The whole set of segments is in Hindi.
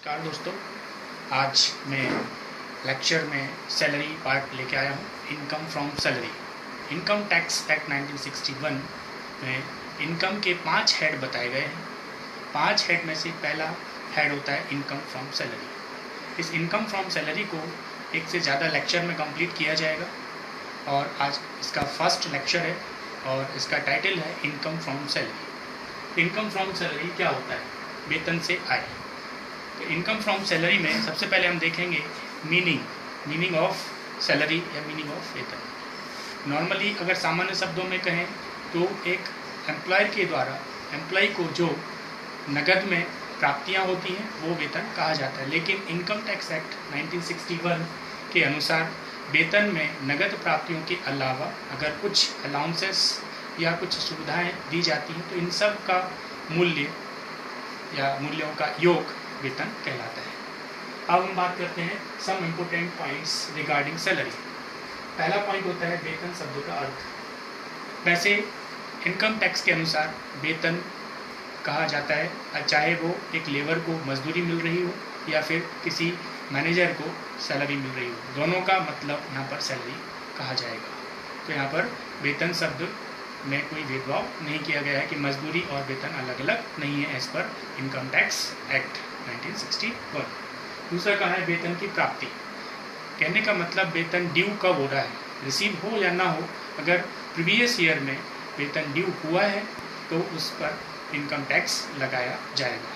नमस्कार दोस्तों, आज मैं लेक्चर में सैलरी पार्ट लेके आया हूँ। Income from salary. Income tax act 1961 में इनकम के 5 हेड बताए गए हैं। 5 हेड में से पहला हेड होता है इनकम फ्रॉम सैलरी। इस इनकम फ्रॉम सैलरी को एक से ज़्यादा लेक्चर में कंप्लीट किया जाएगा और आज इसका फर्स्ट लेक्चर है और इसका टाइटल है income from salary. Income from salary क्या होता है? वेतन से आय। तो इनकम फ्रॉम सैलरी में सबसे पहले हम देखेंगे मीनिंग ऑफ सैलरी या मीनिंग ऑफ वेतन। नॉर्मली अगर सामान्य शब्दों में कहें तो एक एम्प्लॉयर के द्वारा एम्प्लॉय को जो नगद में प्राप्तियां होती हैं वो वेतन कहा जाता है। लेकिन इनकम टैक्स एक्ट 1961 के अनुसार वेतन में नगद प्राप्तियों के अलावा अगर कुछ अलाउंसेस या कुछ सुविधाएं दी जाती हैं तो इन सब का मूल्य या मूल्यों का योग वेतन कहलाता है। अब हम बात करते हैं some important points regarding salary. पहला पॉइंट होता है वेतन शब्द का अर्थ। वैसे इनकम टैक्स के अनुसार वेतन कहा जाता है चाहे वो एक लेबर को मजदूरी मिल रही हो या फिर किसी मैनेजर को सैलरी मिल रही हो, दोनों का मतलब यहाँ पर सैलरी कहा जाएगा। तो यहाँ पर वेतन शब्द में कोई भेदभाव नहीं किया गया है कि मजदूरी और वेतन अलग अलग नहीं है as per income tax act 1961। दूसरा कहा है वेतन की प्राप्ति। कहने का मतलब वेतन ड्यू कब हो रहा है, रिसीव हो या ना हो। अगर प्रीवियस ईयर में वेतन ड्यू हुआ है तो उस पर इनकम टैक्स लगाया जाएगा।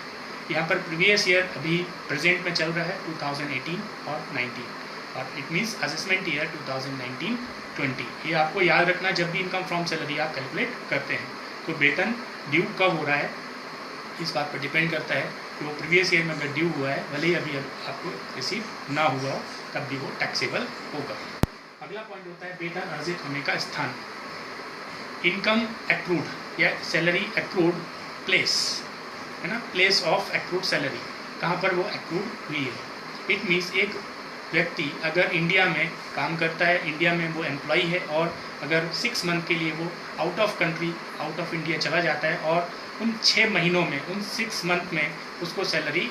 यहाँ पर प्रीवियस ईयर अभी प्रेजेंट में चल रहा है 2018 और 19 और इट मीन्स असेसमेंट ईयर 2019-20। ये आपको याद रखना जब भी इनकम फ्रॉम सैलरी आप कैलकुलेट करते हैं तो वेतन ड्यू कब हो रहा है इस बात पर डिपेंड करता है कि वो प्रीवियस ईयर में अगर ड्यू हुआ है, भले ही अभी आपको रिसीव ना हुआ हो, तब भी वो टैक्सेबल होगा। अगला पॉइंट होता है वेतन अर्जित होने का स्थान। इनकम एक्रूड या सैलरी एक्रूड प्लेस है ना, प्लेस ऑफ एक्रूड सैलरी, कहाँ पर वो एक्रूड हुई है। इट मीन्स एक व्यक्ति अगर इंडिया में काम करता है, इंडिया में वो एम्प्लॉय है और अगर 6 मंथ के लिए वो out of country, out of India चला जाता है और उन 6 महीनों में, उन 6 मंथ में उसको सैलरी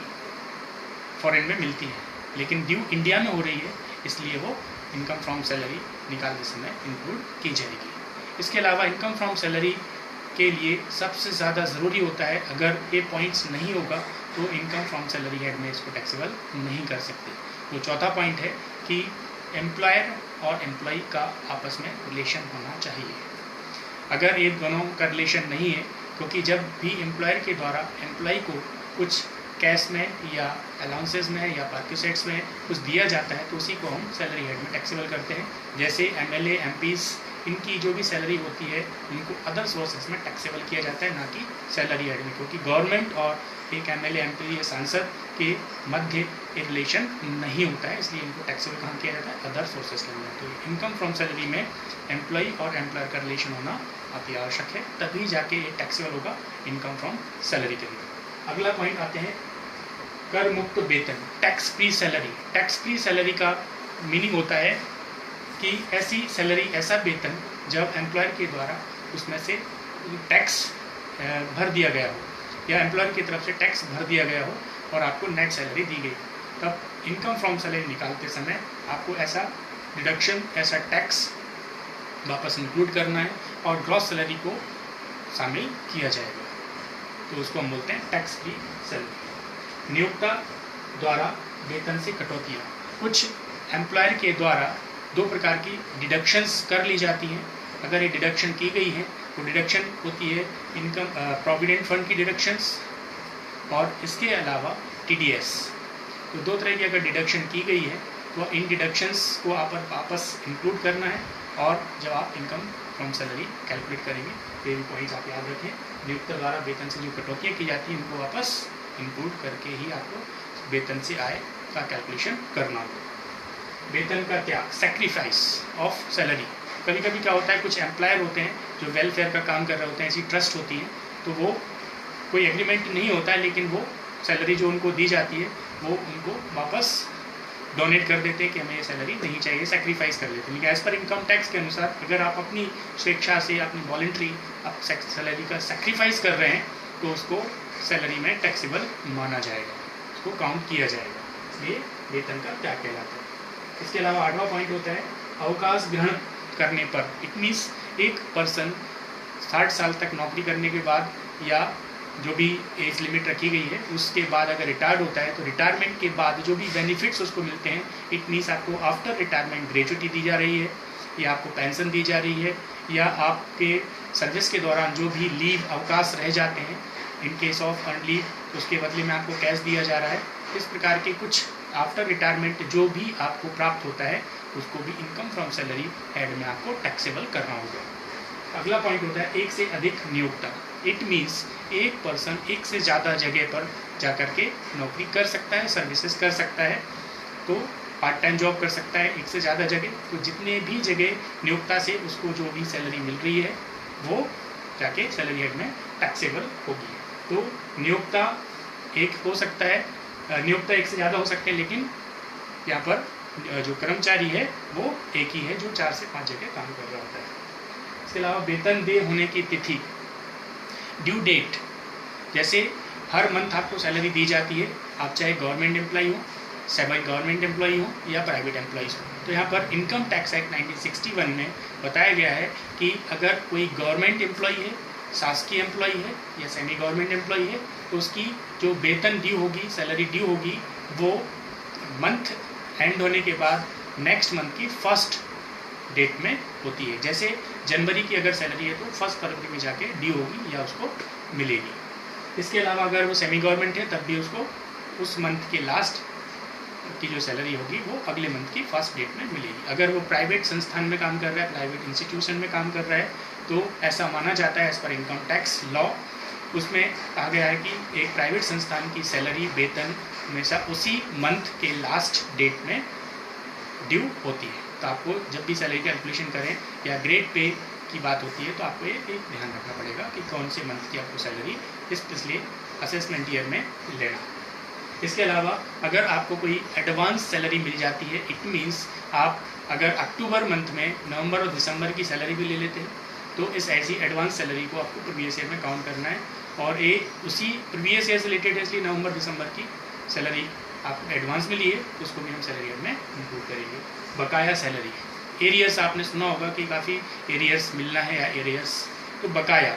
फॉरेन में मिलती है, लेकिन ड्यू इंडिया में हो रही है, इसलिए वो इनकम फ्रॉम सैलरी निकालते समय इंक्लूड की जाएगी। इसके अलावा इनकम फ्रॉम सैलरी के लिए सबसे ज़्यादा ज़रूरी होता है, अगर ये पॉइंट्स नहीं होगा तो इनकम फ्रॉम सैलरी हेड में इसको टैक्सेबल नहीं कर सकते। तो चौथा पॉइंट है कि एम्प्लॉयर और एम्प्लॉय का आपस में रिलेशन होना चाहिए। अगर ये दोनों का रिलेशन नहीं है, क्योंकि जब भी एम्प्लॉयर के द्वारा एम्प्लॉय को कुछ कैश में या अलाउंसेस में या परक्यूसेट्स में कुछ दिया जाता है तो उसी को हम सैलरी हेड में टैक्सेबल करते हैं। जैसे एमएलए, एमपीज़, इनकी जो भी सैलरी होती है उनको अदर सोर्सेज में टैक्सेबल किया जाता है, ना कि सैलरी हेड में, क्योंकि गवर्नमेंट और एक एमएलए, एमपी या सांसद के मध्य एक रिलेशन नहीं होता है, इसलिए इनको टैक्सेबल कहाँ किया जाता है, अदर सोर्सेज के अंदर। तो इनकम फ्रॉम सैलरी में एम्प्लॉय और एम्प्लॉयर का रिलेशन होना अति आवश्यक है, तभी जाके ये टैक्सेबल होगा इनकम फ्रॉम सैलरी के अंदर। अगला पॉइंट आते हैं कर मुक्त वेतन, tax free salary. Tax free salary का मीनिंग होता है कि ऐसी सैलरी, ऐसा वेतन जब एम्प्लॉयर के द्वारा उसमें से टैक्स भर दिया गया हो या एम्प्लॉयर की तरफ से टैक्स भर दिया गया हो और आपको नेट सैलरी दी गई, तब इनकम फ्रॉम सैलरी निकालते समय आपको ऐसा डिडक्शन, ऐसा टैक्स वापस इंक्लूड करना है और ग्रॉस सैलरी को शामिल किया जाएगा। तो उसको हम बोलते हैं टैक्स फ्री सैलरी। नियोक्ता द्वारा वेतन से कटौतियाँ। कुछ एम्प्लॉयर के द्वारा 2 प्रकार की डिडक्शंस कर ली जाती हैं। अगर ये डिडक्शन की गई है तो डिडक्शन होती है इनकम प्रोविडेंट फंड की डिडक्शंस और इसके अलावा टीडीएस। तो 2 तरह की अगर डिडक्शन की गई है तो इन डिडक्शंस को आप वापस इंक्लूड करना है और जब आप इनकम फ्रॉम सैलरी कैलकुलेट करेंगे तो ये पॉइंट्स आप याद रखें। नियोक्ता द्वारा वेतन से जो कटौतियाँ की जाती हैं उनको वापस इंक्लूड करके ही आपको वेतन से आय का कैलकुलेशन करना होगा। वेतन का त्याग, सेक्रीफाइस ऑफ सैलरी। कभी कभी क्या होता है, कुछ एम्प्लॉयर होते हैं जो वेलफेयर का काम कर रहे होते हैं, ऐसी ट्रस्ट होती है, तो वो कोई एग्रीमेंट नहीं होता है, लेकिन वो सैलरी जो उनको दी जाती है वो उनको वापस डोनेट कर देते हैं कि हमें ये सैलरी नहीं चाहिए, सेक्रीफाइस कर लेते हैं। लेकिन एज पर इनकम टैक्स के अनुसार अगर आप अपनी स्वेच्छा से, अपनी वॉलंटरी आप सैलरी का सेक्रीफाइस कर रहे हैं तो उसको सैलरी में टैक्सेबल माना जाएगा। उसको काउंट किया जाएगा, इसलिए वेतन का त्याग कहलाता है। इसके अलावा 8वां पॉइंट होता है अवकाश ग्रहण करने पर। इट मीन्स एक पर्सन 60 साल तक नौकरी करने के बाद या जो भी एज लिमिट रखी गई है उसके बाद अगर रिटायर्ड होता है तो रिटायरमेंट के बाद जो भी बेनिफिट्स उसको मिलते हैं, इट मीन्स आपको आफ्टर रिटायरमेंट ग्रेजुटी दी जा रही है या आपको पेंशन दी जा रही है या आपके सर्विस के दौरान जो भी लीव अवकाश रह जाते हैं in case of earn leave उसके बदले में आपको कैश दिया जा रहा है। इस प्रकार के कुछ आफ्टर रिटायरमेंट जो भी आपको प्राप्त होता है उसको भी इनकम फ्रॉम सैलरी हेड में आपको टैक्सेबल करना होगा। अगला पॉइंट होता है एक से अधिक नियोक्ता। इट मीन्स एक पर्सन एक से ज़्यादा जगह पर जाकर के नौकरी कर सकता है, सर्विसेज कर सकता है, तो पार्ट टाइम जॉब कर सकता है एक से ज़्यादा जगह। तो जितने भी जगह नियोक्ता से उसको जो भी सैलरी मिल रही है वो जाके सैलरी हेड में टैक्सेबल होगी। तो नियोक्ता एक हो सकता है, नियोक्ता एक से ज़्यादा हो सकते हैं, लेकिन यहाँ पर जो कर्मचारी है वो एक ही है जो 4 से 5 जगह काम कर रहा होता है। इसके अलावा वेतन देय होने की तिथि, ड्यू डेट, जैसे हर मंथ आपको सैलरी दी जाती है, आप चाहे गवर्नमेंट एम्प्लॉई हो, सेमी गवर्नमेंट एम्प्लॉई हो या प्राइवेट एम्प्लॉइज हो। तो यहाँ पर इनकम टैक्स एक्ट 1961 में बताया गया है कि अगर कोई गवर्नमेंट एम्प्लॉई है, शासकीय एम्प्लॉई है या सेमी गवर्नमेंट एम्प्लॉई है तो उसकी जो वेतन ड्यू होगी, सैलरी ड्यू होगी, वो मंथ एंड होने के बाद नेक्स्ट मंथ की फर्स्ट डेट में होती है। जैसे जनवरी की अगर सैलरी है तो 1 फरवरी में जाके ड्यू होगी या उसको मिलेगी। इसके अलावा अगर वो सेमी गवर्नमेंट है तब भी उसको उस मंथ के लास्ट की जो सैलरी होगी वो अगले मंथ की फर्स्ट डेट में मिलेगी। अगर वो प्राइवेट संस्थान में काम कर रहा है, प्राइवेट इंस्टीट्यूशन में काम कर रहा है, तो ऐसा माना जाता है as per income tax law, उसमें कहा गया है कि एक प्राइवेट संस्थान की सैलरी वेतन हमेशा उसी मंथ के लास्ट डेट में ड्यू होती है। तो आपको जब भी सैलरी कैलकुलेशन करें या ग्रेड पे की बात होती है तो आपको ये ध्यान रखना पड़ेगा कि कौन से मंथ की आपको सैलरी इस पिछले असेसमेंट ईयर में लेना। इसके अलावा अगर आपको कोई एडवांस सैलरी मिल जाती है, इट मीन्स आप अगर अक्टूबर मंथ में नवंबर और दिसंबर की सैलरी भी ले लेते हैं तो इस ऐसी एडवांस सैलरी को आपको प्रीवियस ईयर में काउंट करना है और ये उसी प्रीवियस ईयर से रिलेटेड है, इसलिए नवंबर दिसंबर की सैलरी आपको एडवांस मिली है तो उसको भी हम सैलरी ईयर में इंक्लूड करेंगे। बकाया सैलरी, एरियर्स आपने सुना होगा कि काफ़ी एरियर्स मिलना है या एरियर्स, तो बकाया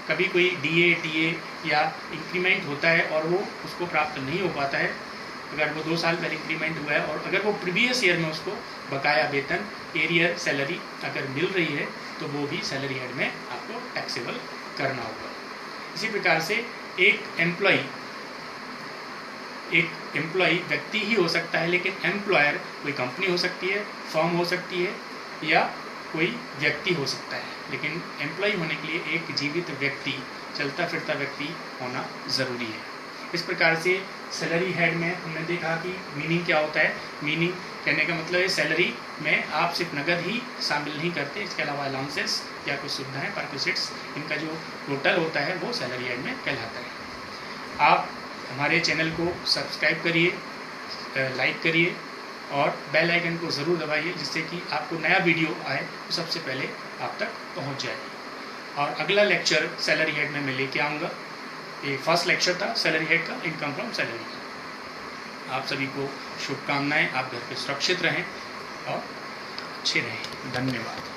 कभी कोई डीए टीए या इंक्रीमेंट होता है और वो उसको प्राप्त नहीं हो पाता है, अगर वो 2 साल पहले इंक्रीमेंट हुआ है और अगर वो प्रीवियस ईयर में उसको बकाया वेतन एरियर सैलरी अगर मिल रही है तो वो भी सैलरी हेड में आपको टैक्सेबल करना होगा। इसी प्रकार से एक एम्प्लॉय व्यक्ति ही हो सकता है, लेकिन एम्प्लॉयर कोई कंपनी हो सकती है, फर्म हो सकती है या कोई व्यक्ति हो सकता है, लेकिन एम्प्लॉय होने के लिए एक जीवित व्यक्ति, चलता फिरता व्यक्ति होना ज़रूरी है। इस प्रकार से सैलरी हेड में हमने देखा कि मीनिंग क्या होता है। मीनिंग कहने का मतलब है सैलरी में आप सिर्फ नगद ही शामिल नहीं करते, इसके अलावा अलाउंसेस या कुछ सुविधाएँ, परक्विजिट्स, इनका जो टोटल होता है वो सैलरी हेड में कहलाता है। आप हमारे चैनल को सब्सक्राइब करिए, लाइक करिए और बेल आइकन को ज़रूर दबाइए जिससे कि आपको नया वीडियो आए तो सबसे पहले आप तक पहुंच जाए। और अगला लेक्चर सैलरी हेड में मैं लेके आऊँगा। ये फर्स्ट लेक्चर था सैलरी हेड का, इनकम फ्रॉम सैलरी का। आप सभी को शुभकामनाएं, आप घर पे सुरक्षित रहें और अच्छे रहें। धन्यवाद।